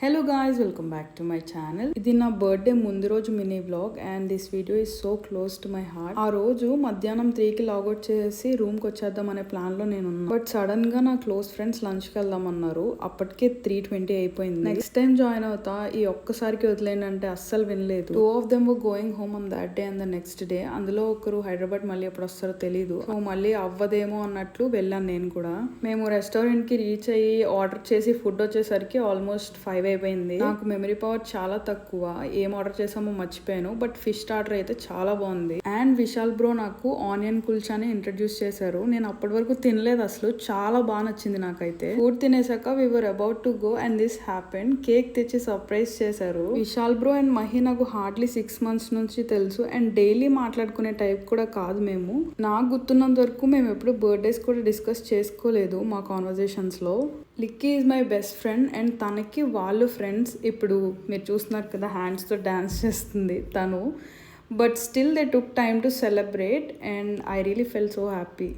Hello guys, welcome back to my channel. ఇది నా birthday ముందు రోజు mini vlog and this video is so close to my heart. ఆ రోజు మధ్యాహ్నం 3కి లాగౌట్ చేసి రూమ్కి వచ్చేద్దాం అనే ప్లాన్ లో నేను ఉన్నా. బట్ సడన్ గా నా క్లోజ్ ఫ్రెండ్స్ లంచ్కి వెళ్దాం అన్నారు. అప్పటికే 3:20 అయిపోయింది. నెక్స్ట్ టైం జాయిన్ అవుతా, ఈ ఒక్కసారికి వదిలేనంటే అస్సలు వినలేదు. 2 of them were going home on that day and the next day. అందులో ఒకరు హైదరాబాద్ మళ్ళీ ఎప్పుడు వస్తారో తెలీదు. సో మళ్ళీ అవ్వదేమో అన్నట్లు వెళ్ళాను నేను కూడా. మేము రెస్టారెంట్ కి రీచ్ అయ్యి ఆర్డర్ చేసి ఫుడ్ వచ్చేసరికి ఆల్మోస్ట్ 5 అయిపోయింది. నాకు మెమరీ పవర్ చాలా తక్కువ, ఏం ఆర్డర్ చేసామో మర్చిపోయాను. బట్ ఫిష్ స్టార్టర్ అయితే చాలా బాగుంది. అండ్ విశాల్ బ్రో నాకు ఆనియన్ కుల్చాని ఇంట్రడ్యూస్ చేశారు. నేను అప్పటి వరకు తినలేదు అసలు, చాలా బాగా నచ్చింది నాకైతే. ఫుడ్ తినేసాక we were about to go and this happened. Cake తెచ్చి సర్ప్రైజ్ చేశారు. విశాల్ బ్రో అండ్ మహి నాకు హార్డ్లీ 6 months నుంచి తెలుసు అండ్ డైలీ మాట్లాడుకునే టైప్ కూడా కాదు మేము. నాకు గుర్తున్నంత వరకు మేము ఎప్పుడు బర్త్డేస్ కూడా డిస్కస్ చేసుకోలేదు మా కాన్వర్జేషన్స్ లో. Likki is my best friend and తనకి వాళ్ళు ఫ్రెండ్స్. ఇప్పుడు మీరు చూస్తున్నారు కదా, హ్యాండ్స్తో డాన్స్ చేస్తుంది తను. But still they took time to celebrate and I really fell so happy.